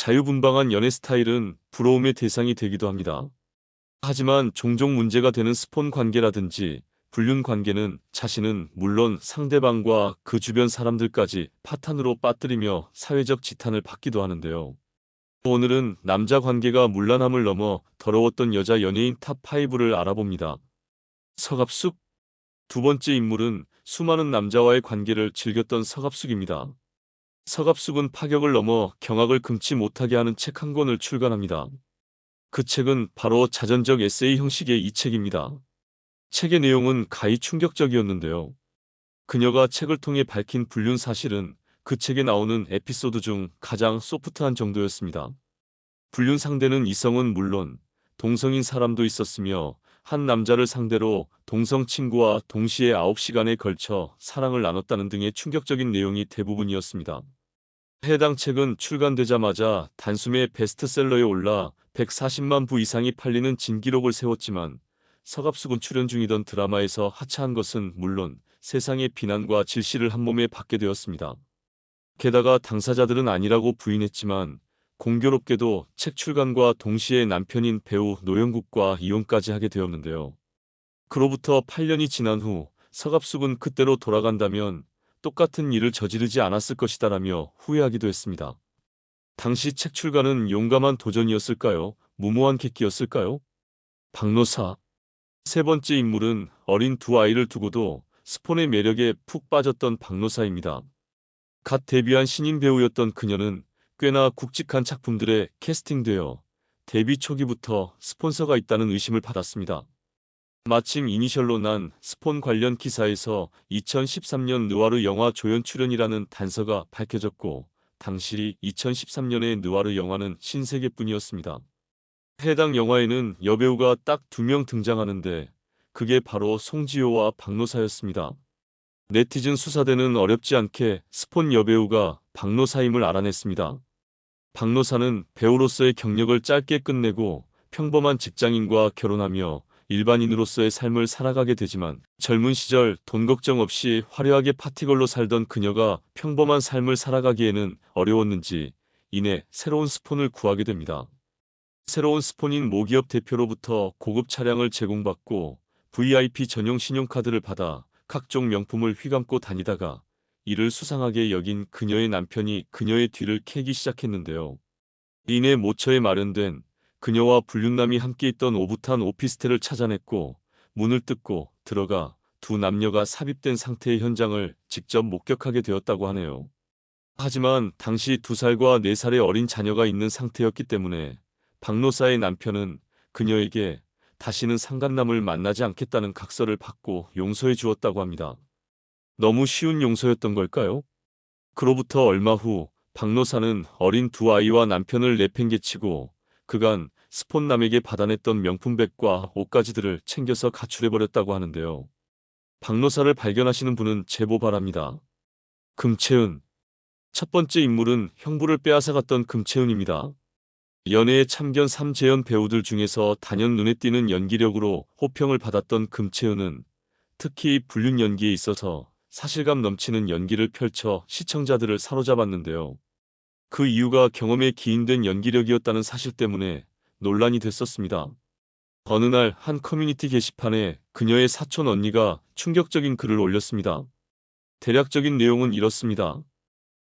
자유분방한 연애 스타일은 부러움의 대상이 되기도 합니다. 하지만 종종 문제가 되는 스폰 관계라든지 불륜 관계는 자신은 물론 상대방과 그 주변 사람들까지 파탄으로 빠뜨리며 사회적 지탄을 받기도 하는데요. 오늘은 남자 관계가 문란함을 넘어 더러웠던 여자 연예인 탑5를 알아봅니다. 서갑숙. 두 번째 인물은 수많은 남자와의 관계를 즐겼던 서갑숙입니다. 서갑숙은 파격을 넘어 경악을 금치 못하게 하는 책 한 권을 출간합니다. 그 책은 바로 자전적 에세이 형식의 이 책입니다. 책의 내용은 가히 충격적이었는데요. 그녀가 책을 통해 밝힌 불륜 사실은 그 책에 나오는 에피소드 중 가장 소프트한 정도였습니다. 불륜 상대는 이성은 물론 동성인 사람도 있었으며 한 남자를 상대로 동성 친구와 동시에 9시간에 걸쳐 사랑을 나눴다는 등의 충격적인 내용이 대부분이었습니다. 해당 책은 출간되자마자 단숨에 베스트셀러에 올라 140만 부 이상이 팔리는 진기록을 세웠지만 서갑숙은 출연 중이던 드라마에서 하차한 것은 물론 세상의 비난과 질시를 한몸에 받게 되었습니다. 게다가 당사자들은 아니라고 부인했지만 공교롭게도 책 출간과 동시에 남편인 배우 노영국과 이혼까지 하게 되었는데요. 그로부터 8년이 지난 후 서갑숙은 그때로 돌아간다면 똑같은 일을 저지르지 않았을 것이다라며 후회하기도 했습니다. 당시 책 출간은 용감한 도전이었을까요? 무모한 객기였을까요? 박노사. 세 번째 인물은 어린 두 아이를 두고도 스폰의 매력에 푹 빠졌던 박노사입니다. 갓 데뷔한 신인 배우였던 그녀는 꽤나 굵직한 작품들에 캐스팅되어 데뷔 초기부터 스폰서가 있다는 의심을 받았습니다. 마침 이니셜로 난 스폰 관련 기사에서 2013년 느와르 영화 조연 출연이라는 단서가 밝혀졌고 당시 2013년의 느와르 영화는 신세계뿐이었습니다. 해당 영화에는 여배우가 딱 2명 등장하는데 그게 바로 송지효와 박노사였습니다. 네티즌 수사대는 어렵지 않게 스폰 여배우가 박노사임을 알아냈습니다. 박노사는 배우로서의 경력을 짧게 끝내고 평범한 직장인과 결혼하며 일반인으로서의 삶을 살아가게 되지만 젊은 시절 돈 걱정 없이 화려하게 파티걸로 살던 그녀가 평범한 삶을 살아가기에는 어려웠는지 이내 새로운 스폰을 구하게 됩니다. 새로운 스폰인 모기업 대표로부터 고급 차량을 제공받고 VIP 전용 신용카드를 받아 각종 명품을 휘감고 다니다가 이를 수상하게 여긴 그녀의 남편이 그녀의 뒤를 캐기 시작했는데요. 이내 모처에 마련된 그녀와 불륜남이 함께 있던 오붓한 오피스텔을 찾아냈고 문을 뜯고 들어가 두 남녀가 삽입된 상태의 현장을 직접 목격하게 되었다고 하네요. 하지만 당시 2살과 4살의 어린 자녀가 있는 상태였기 때문에 박노사의 남편은 그녀에게 다시는 상간남을 만나지 않겠다는 각서를 받고 용서해 주었다고 합니다. 너무 쉬운 용서였던 걸까요? 그로부터 얼마 후 박노사는 어린 두 아이와 남편을 내팽개치고 그간 스폰남에게 받아냈던 명품백과 옷가지들을 챙겨서 가출해버렸다고 하는데요. 박노사를 발견하시는 분은 제보 바랍니다. 금채은. 첫 번째 인물은 형부를 빼앗아갔던 금채은입니다. 연애에 참견 3재연 배우들 중에서 단연 눈에 띄는 연기력으로 호평을 받았던 금채은은 특히 불륜 연기에 있어서 사실감 넘치는 연기를 펼쳐 시청자들을 사로잡았는데요. 그 이유가 경험에 기인된 연기력이었다는 사실 때문에 논란이 됐었습니다. 어느 날 한 커뮤니티 게시판에 그녀의 사촌 언니가 충격적인 글을 올렸습니다. 대략적인 내용은 이렇습니다.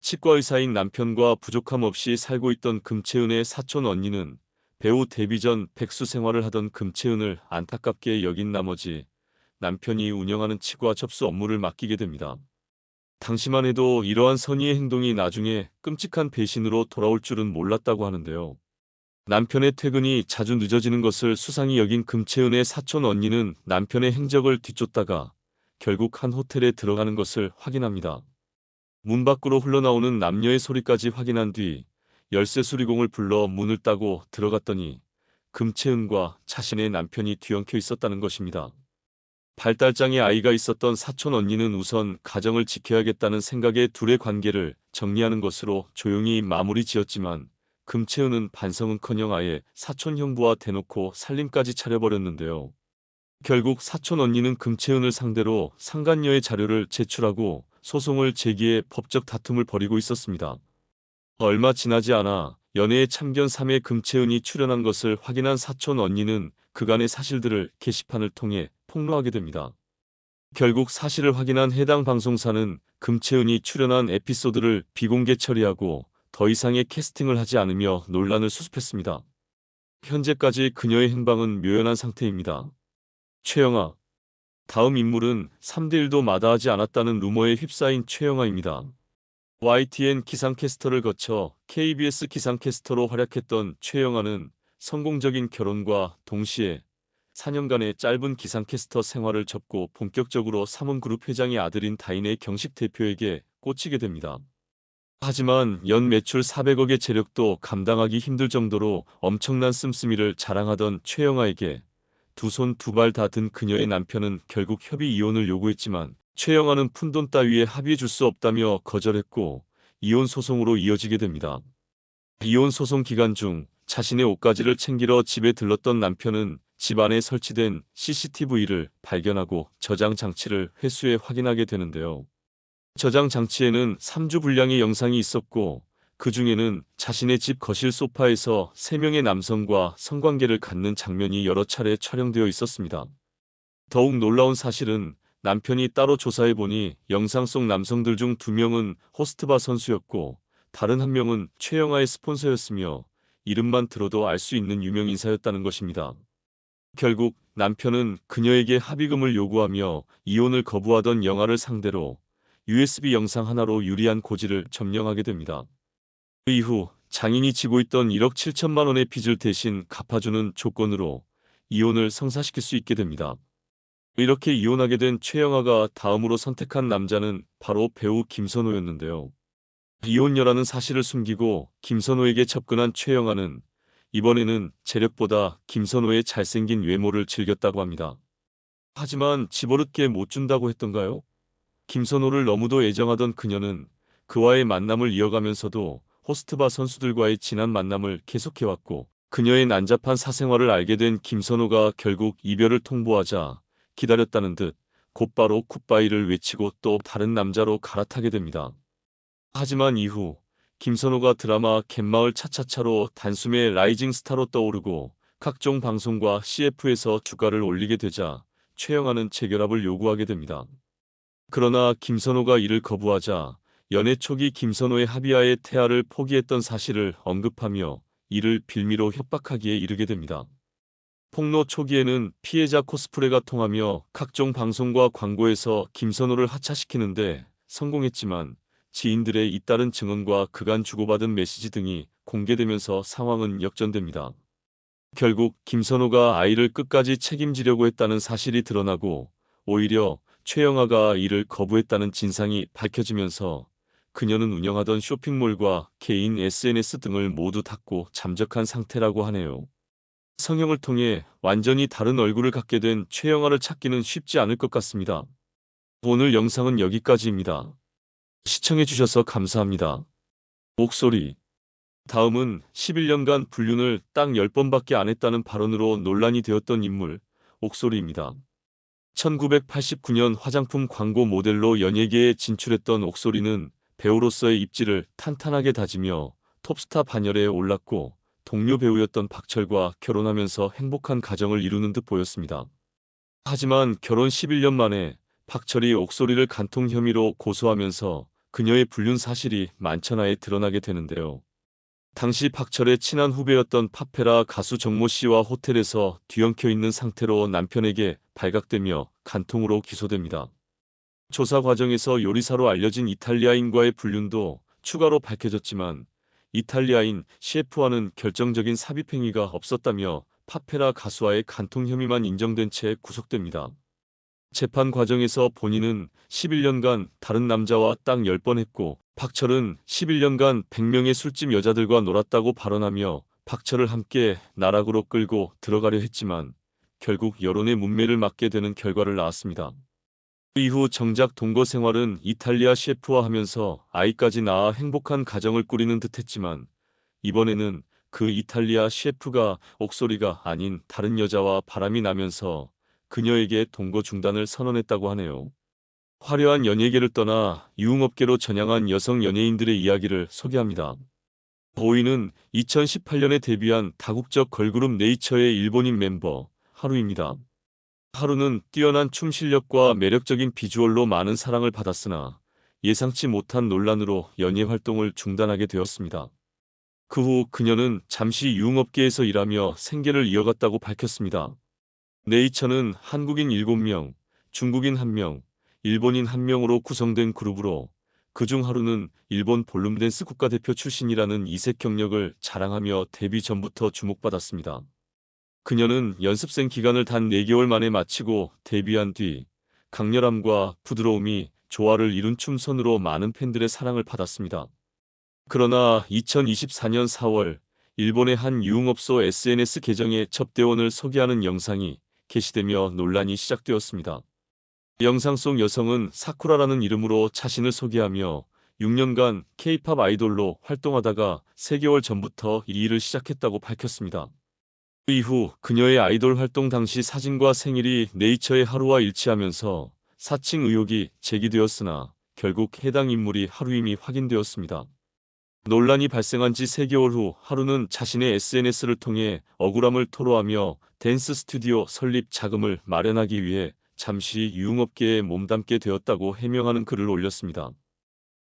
치과 의사인 남편과 부족함 없이 살고 있던 금채은의 사촌 언니는 배우 데뷔 전 백수 생활을 하던 금채은을 안타깝게 여긴 나머지 남편이 운영하는 치과 접수 업무를 맡기게 됩니다. 당시만 해도 이러한 선의의 행동이 나중에 끔찍한 배신으로 돌아올 줄은 몰랐다고 하는데요. 남편의 퇴근이 자주 늦어지는 것을 수상히 여긴 금채은의 사촌 언니는 남편의 행적을 뒤쫓다가 결국 한 호텔에 들어가는 것을 확인합니다. 문 밖으로 흘러나오는 남녀의 소리까지 확인한 뒤 열쇠 수리공을 불러 문을 따고 들어갔더니 금채은과 자신의 남편이 뒤엉켜 있었다는 것입니다. 발달장애 아이가 있었던 사촌 언니는 우선 가정을 지켜야겠다는 생각에 둘의 관계를 정리하는 것으로 조용히 마무리 지었지만 금채은은 반성은커녕 아예 사촌 형부와 대놓고 살림까지 차려버렸는데요. 결국 사촌 언니는 금채은을 상대로 상간녀의 자료를 제출하고 소송을 제기해 법적 다툼을 벌이고 있었습니다. 얼마 지나지 않아 연애의 참견 3회 금채은이 출연한 것을 확인한 사촌 언니는 그간의 사실들을 게시판을 통해 폭로하게 됩니다. 결국 사실을 확인한 해당 방송사는 금채은이 출연한 에피소드를 비공개 처리하고 더 이상의 캐스팅을 하지 않으며 논란을 수습했습니다. 현재까지 그녀의 행방은 묘연한 상태입니다. 최영아. 다음 인물은 3대1도 마다하지 않았다는 루머에 휩싸인 최영아입니다. YTN 기상캐스터를 거쳐 KBS 기상캐스터로 활약했던 최영아는 성공적인 결혼과 동시에 4년간의 짧은 기상캐스터 생활을 접고 본격적으로 삼원그룹 회장의 아들인 다인의 경식 대표에게 꽂히게 됩니다. 하지만 연 매출 400억의 재력도 감당하기 힘들 정도로 엄청난 씀씀이를 자랑하던 최영아에게 두 손 두 발 다 든 그녀의 남편은 결국 협의 이혼을 요구했지만 최영아는 푼돈 따위에 합의해 줄 수 없다며 거절했고 이혼 소송으로 이어지게 됩니다. 이혼 소송 기간 중 자신의 옷가지를 챙기러 집에 들렀던 남편은 집 안에 설치된 CCTV를 발견하고 저장 장치를 회수해 확인하게 되는데요. 저장 장치에는 3주 분량의 영상이 있었고 그 중에는 자신의 집 거실 소파에서 3명의 남성과 성관계를 갖는 장면이 여러 차례 촬영되어 있었습니다. 더욱 놀라운 사실은 남편이 따로 조사해보니 영상 속 남성들 중 2명은 호스트바 선수였고 다른 1명은 최영아의 스폰서였으며 이름만 들어도 알 수 있는 유명 인사였다는 것입니다. 결국 남편은 그녀에게 합의금을 요구하며 이혼을 거부하던 영아를 상대로 USB 영상 하나로 유리한 고지를 점령하게 됩니다. 그 이후 장인이 지고 있던 1억 7천만 원의 빚을 대신 갚아주는 조건으로 이혼을 성사시킬 수 있게 됩니다. 이렇게 이혼하게 된 최영아가 다음으로 선택한 남자는 바로 배우 김선호였는데요. 이혼녀라는 사실을 숨기고 김선호에게 접근한 최영아는 이번에는 재력보다 김선호의 잘생긴 외모를 즐겼다고 합니다. 하지만 집어릇게 못 준다고 했던가요? 김선호를 너무도 애정하던 그녀는 그와의 만남을 이어가면서도 호스트바 선수들과의 진한 만남을 계속해왔고 그녀의 난잡한 사생활을 알게 된 김선호가 결국 이별을 통보하자 기다렸다는 듯 곧바로 굿바이를 외치고 또 다른 남자로 갈아타게 됩니다. 하지만 이후 김선호가 드라마 갯마을 차차차로 단숨에 라이징 스타로 떠오르고 각종 방송과 CF에서 주가를 올리게 되자 최영아는 재결합을 요구하게 됩니다. 그러나 김선호가 이를 거부하자 연애 초기 김선호의 합의하에 태아를 포기했던 사실을 언급하며 이를 빌미로 협박하기에 이르게 됩니다. 폭로 초기에는 피해자 코스프레가 통하며 각종 방송과 광고에서 김선호를 하차시키는데 성공했지만 지인들의 잇따른 증언과 그간 주고받은 메시지 등이 공개되면서 상황은 역전됩니다. 결국 김선호가 아이를 끝까지 책임지려고 했다는 사실이 드러나고 오히려 최영아가 이를 거부했다는 진상이 밝혀지면서 그녀는 운영하던 쇼핑몰과 개인 SNS 등을 모두 닫고 잠적한 상태라고 하네요. 성형을 통해 완전히 다른 얼굴을 갖게 된 최영아를 찾기는 쉽지 않을 것 같습니다. 오늘 영상은 여기까지입니다. 시청해주셔서 감사합니다. 목소리. 다음은 11년간 불륜을 딱 10번밖에 안 했다는 발언으로 논란이 되었던 인물, 옥소리입니다. 1989년 화장품 광고 모델로 연예계에 진출했던 옥소리는 배우로서의 입지를 탄탄하게 다지며 톱스타 반열에 올랐고 동료 배우였던 박철과 결혼하면서 행복한 가정을 이루는 듯 보였습니다. 하지만 결혼 11년 만에 박철이 옥소리를 간통 혐의로 고소하면서 그녀의 불륜 사실이 만천하에 드러나게 되는데요. 당시 박철의 친한 후배였던 파페라 가수 정모 씨와 호텔에서 뒤엉켜 있는 상태로 남편에게 발각되며 간통으로 기소됩니다. 조사 과정에서 요리사로 알려진 이탈리아인과의 불륜도 추가로 밝혀졌지만 이탈리아인 셰프와는 결정적인 삽입행위가 없었다며 파페라 가수와의 간통 혐의만 인정된 채 구속됩니다. 재판 과정에서 본인은 11년간 다른 남자와 딱 10번 했고 박철은 11년간 100명의 술집 여자들과 놀았다고 발언하며 박철을 함께 나락으로 끌고 들어가려 했지만 결국 여론의 문매를 맞게 되는 결과를 낳았습니다. 그 이후 정작 동거 생활은 이탈리아 셰프와 하면서 아이까지 낳아 행복한 가정을 꾸리는 듯 했지만 이번에는 그 이탈리아 셰프가 옥소리가 아닌 다른 여자와 바람이 나면서 그녀에게 동거 중단을 선언했다고 하네요. 화려한 연예계를 떠나 유흥업계로 전향한 여성 연예인들의 이야기를 소개합니다. 5위는 2018년에 데뷔한 다국적 걸그룹 네이처의 일본인 멤버 하루입니다. 하루는 뛰어난 춤 실력과 매력적인 비주얼로 많은 사랑을 받았으나 예상치 못한 논란으로 연예 활동을 중단하게 되었습니다. 그 후 그녀는 잠시 유흥업계에서 일하며 생계를 이어갔다고 밝혔습니다. 네이처는 한국인 7명, 중국인 1명, 일본인 1명으로 구성된 그룹으로 그중 하루는 일본 볼룸댄스 국가대표 출신이라는 이색 경력을 자랑하며 데뷔 전부터 주목받았습니다. 그녀는 연습생 기간을 단 4개월 만에 마치고 데뷔한 뒤 강렬함과 부드러움이 조화를 이룬 춤선으로 많은 팬들의 사랑을 받았습니다. 그러나 2024년 4월 일본의 한 유흥업소 SNS 계정에 접대원을 소개하는 영상이 게시되며 논란이 시작되었습니다. 영상 속 여성은 사쿠라라는 이름으로 자신을 소개하며 6년간 K-팝 아이돌로 활동하다가 3개월 전부터 이 일을 시작했다고 밝혔습니다. 그 이후 그녀의 아이돌 활동 당시 사진과 생일이 네이처의 하루와 일치하면서 사칭 의혹이 제기되었으나 결국 해당 인물이 하루임이 확인되었습니다. 논란이 발생한 지 3개월 후 하루는 자신의 SNS를 통해 억울함을 토로하며 댄스 스튜디오 설립 자금을 마련하기 위해 잠시 유흥업계에 몸담게 되었다고 해명하는 글을 올렸습니다.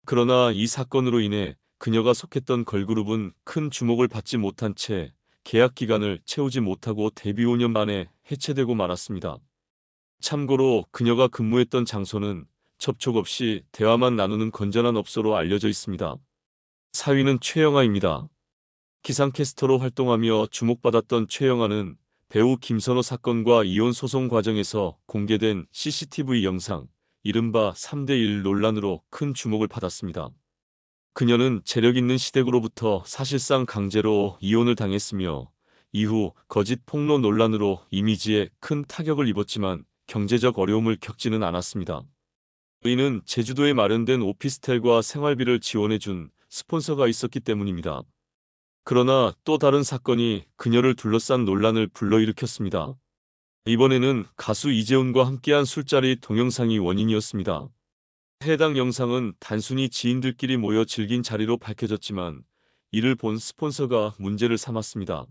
그러나 이 사건으로 인해 그녀가 속했던 걸그룹은 큰 주목을 받지 못한 채 계약 기간을 채우지 못하고 데뷔 5년 만에 해체되고 말았습니다. 참고로 그녀가 근무했던 장소는 접촉 없이 대화만 나누는 건전한 업소로 알려져 있습니다. 4위는 최영아입니다. 기상캐스터로 활동하며 주목받았던 최영아는 배우 김선호 사건과 이혼 소송 과정에서 공개된 CCTV 영상, 이른바 3대1 논란으로 큰 주목을 받았습니다. 그녀는 재력 있는 시댁으로부터 사실상 강제로 이혼을 당했으며 이후 거짓 폭로 논란으로 이미지에 큰 타격을 입었지만 경제적 어려움을 겪지는 않았습니다. 이는 제주도에 마련된 오피스텔과 생활비를 지원해준 스폰서가 있었기 때문입니다. 그러나 또 다른 사건이 그녀를 둘러싼 논란을 불러일으켰습니다. 이번에는 가수 이재훈과 함께한 술자리 동영상이 원인이었습니다. 해당 영상은 단순히 지인들끼리 모여 즐긴 자리로 밝혀졌지만 이를 본 스폰서가 문제를 삼았습니다.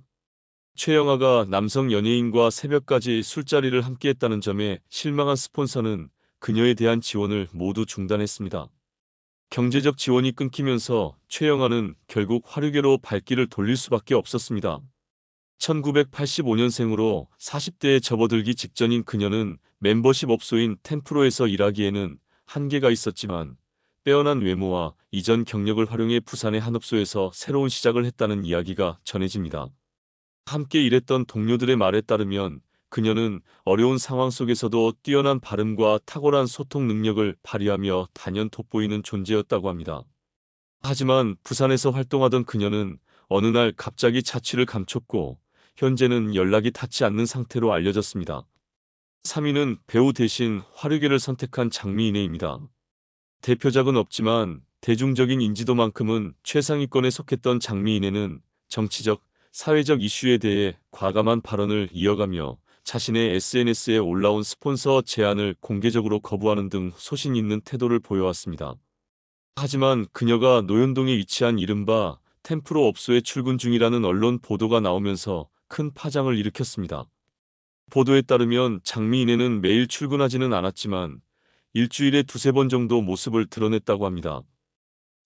최영아가 남성 연예인과 새벽까지 술자리를 함께했다는 점에 실망한 스폰서는 그녀에 대한 지원을 모두 중단했습니다. 경제적 지원이 끊기면서 최영아는 결국 화류계로 발길을 돌릴 수밖에 없었습니다. 1985년생으로 40대에 접어들기 직전인 그녀는 멤버십 업소인 텐프로에서 일하기에는 한계가 있었지만 빼어난 외모와 이전 경력을 활용해 부산의 한 업소에서 새로운 시작을 했다는 이야기가 전해집니다. 함께 일했던 동료들의 말에 따르면 그녀는 어려운 상황 속에서도 뛰어난 발음과 탁월한 소통 능력을 발휘하며 단연 돋보이는 존재였다고 합니다. 하지만 부산에서 활동하던 그녀는 어느 날 갑자기 자취를 감췄고 현재는 연락이 닿지 않는 상태로 알려졌습니다. 3위는 배우 대신 화류계를 선택한 장미인혜입니다. 대표작은 없지만 대중적인 인지도만큼은 최상위권에 속했던 장미인혜는 정치적, 사회적 이슈에 대해 과감한 발언을 이어가며 자신의 SNS에 올라온 스폰서 제안을 공개적으로 거부하는 등 소신 있는 태도를 보여왔습니다. 하지만 그녀가 노현동에 위치한 이른바 템프로 업소에 출근 중이라는 언론 보도가 나오면서 큰 파장을 일으켰습니다. 보도에 따르면 장미인혜는 매일 출근하지는 않았지만 일주일에 2~3번 정도 모습을 드러냈다고 합니다.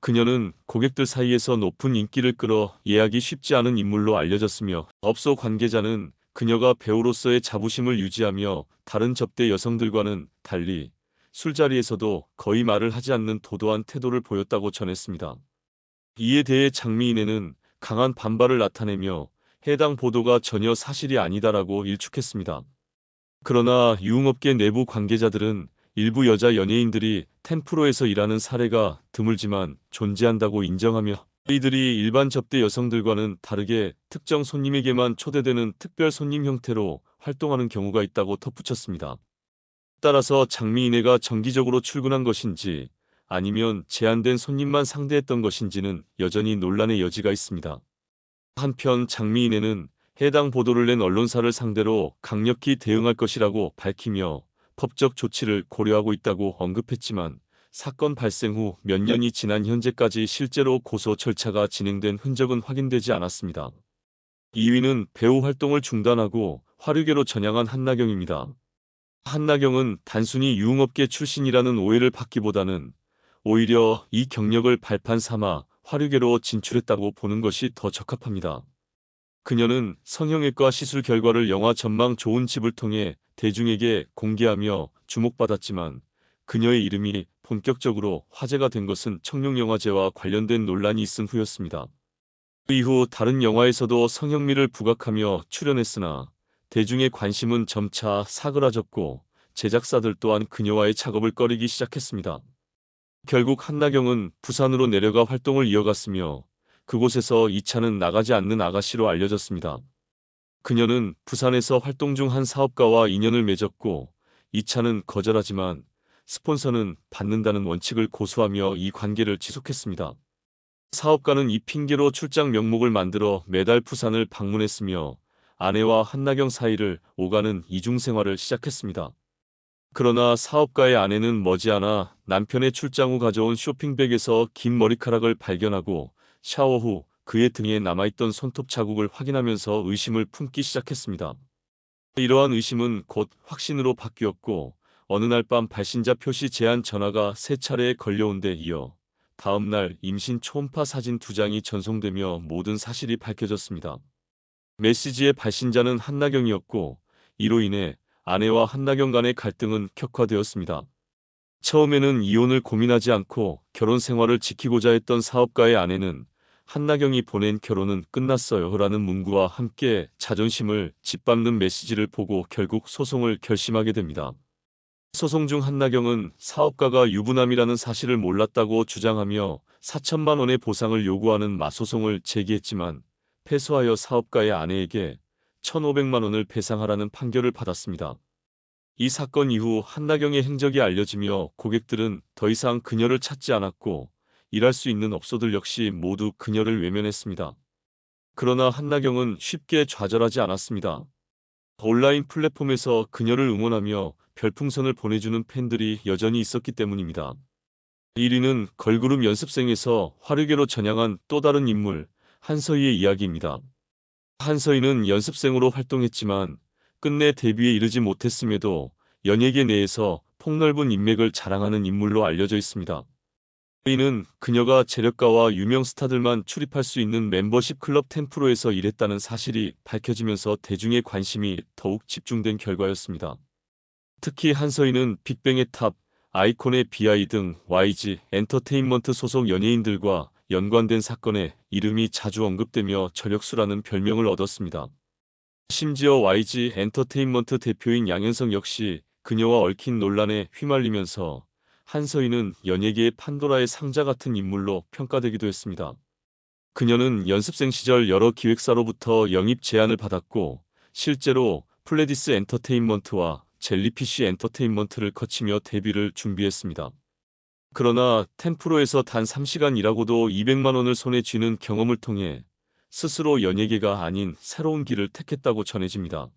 그녀는 고객들 사이에서 높은 인기를 끌어 예약이 쉽지 않은 인물로 알려졌으며 업소 관계자는 그녀가 배우로서의 자부심을 유지하며 다른 접대 여성들과는 달리 술자리에서도 거의 말을 하지 않는 도도한 태도를 보였다고 전했습니다. 이에 대해 장미인혜는 강한 반발을 나타내며 해당 보도가 전혀 사실이 아니다라고 일축했습니다. 그러나 유흥업계 내부 관계자들은 일부 여자 연예인들이 텐프로에서 일하는 사례가 드물지만 존재한다고 인정하며 이들이 일반 접대 여성들과는 다르게 특정 손님에게만 초대되는 특별 손님 형태로 활동하는 경우가 있다고 덧붙였습니다. 따라서 장미인혜가 정기적으로 출근한 것인지 아니면 제한된 손님만 상대했던 것인지는 여전히 논란의 여지가 있습니다. 한편 장미인혜는 해당 보도를 낸 언론사를 상대로 강력히 대응할 것이라고 밝히며 법적 조치를 고려하고 있다고 언급했지만 사건 발생 후 몇 년이 지난 현재까지 실제로 고소 절차가 진행된 흔적은 확인되지 않았습니다. 2위는 배우 활동을 중단하고 화류계로 전향한 한나경입니다. 한나경은 단순히 유흥업계 출신이라는 오해를 받기보다는 오히려 이 경력을 발판 삼아 화류계로 진출했다고 보는 것이 더 적합합니다. 그녀는 성형외과 시술 결과를 영화 전망 좋은 집을 통해 대중에게 공개하며 주목받았지만 그녀의 이름이 본격적으로 화제가 된 것은 청룡영화제와 관련된 논란이 있은 후였습니다. 그 이후 다른 영화에서도 성형미를 부각하며 출연했으나 대중의 관심은 점차 사그라졌고 제작사들 또한 그녀와의 작업을 꺼리기 시작했습니다. 결국 한나경은 부산으로 내려가 활동을 이어갔으며 그곳에서 2차는 나가지 않는 아가씨로 알려졌습니다. 그녀는 부산에서 활동 중 한 사업가와 인연을 맺었고 2차는 거절하지만 스폰서는 받는다는 원칙을 고수하며 이 관계를 지속했습니다. 사업가는 이 핑계로 출장 명목을 만들어 매달 부산을 방문했으며 아내와 한나경 사이를 오가는 이중생활을 시작했습니다. 그러나 사업가의 아내는 머지않아 남편의 출장 후 가져온 쇼핑백에서 긴 머리카락을 발견하고 샤워 후 그의 등에 남아있던 손톱 자국을 확인하면서 의심을 품기 시작했습니다. 이러한 의심은 곧 확신으로 바뀌었고 어느 날 밤 발신자 표시 제한 전화가 3차례 걸려온 데 이어 다음 날 임신 초음파 사진 2장이 전송되며 모든 사실이 밝혀졌습니다. 메시지의 발신자는 한나경이었고 이로 인해 아내와 한나경 간의 갈등은 격화되었습니다. 처음에는 이혼을 고민하지 않고 결혼 생활을 지키고자 했던 사업가의 아내는 한나경이 보낸 결혼은 끝났어요 라는 문구와 함께 자존심을 짓밟는 메시지를 보고 결국 소송을 결심하게 됩니다. 소송 중 한나경은 사업가가 유부남이라는 사실을 몰랐다고 주장하며 4천만 원의 보상을 요구하는 맞소송을 제기했지만 패소하여 사업가의 아내에게 1,500만 원을 배상하라는 판결을 받았습니다. 이 사건 이후 한나경의 행적이 알려지며 고객들은 더 이상 그녀를 찾지 않았고 일할 수 있는 업소들 역시 모두 그녀를 외면했습니다. 그러나 한나경은 쉽게 좌절하지 않았습니다. 온라인 플랫폼에서 그녀를 응원하며 별풍선을 보내주는 팬들이 여전히 있었기 때문입니다. 1위는 걸그룹 연습생에서 화류계로 전향한 또 다른 인물 한서희의 이야기입니다. 한서희는 연습생으로 활동했지만 끝내 데뷔에 이르지 못했음에도 연예계 내에서 폭넓은 인맥을 자랑하는 인물로 알려져 있습니다. 이는 그녀가 재력가와 유명 스타들만 출입할 수 있는 멤버십 클럽 템프로에서 일했다는 사실이 밝혀지면서 대중의 관심이 더욱 집중된 결과였습니다. 특히 한서희는 빅뱅의 탑, 아이콘의 비아이 등 YG 엔터테인먼트 소속 연예인들과 연관된 사건에 이름이 자주 언급되며 저력수라는 별명을 얻었습니다. 심지어 YG 엔터테인먼트 대표인 양현석 역시 그녀와 얽힌 논란에 휘말리면서 한서희는 연예계의 판도라의 상자 같은 인물로 평가되기도 했습니다. 그녀는 연습생 시절 여러 기획사로부터 영입 제안을 받았고 실제로 플레디스 엔터테인먼트와 젤리피쉬 엔터테인먼트를 거치며 데뷔를 준비했습니다. 그러나 템프로에서 단 3시간 일하고도 200만 원을 손에 쥐는 경험을 통해 스스로 연예계가 아닌 새로운 길을 택했다고 전해집니다.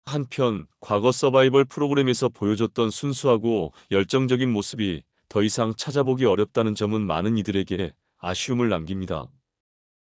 한편 과거 서바이벌 프로그램에서 보여줬던 순수하고 열정적인 모습이 더 이상 찾아보기 어렵다는 점은 많은 이들에게 아쉬움을 남깁니다.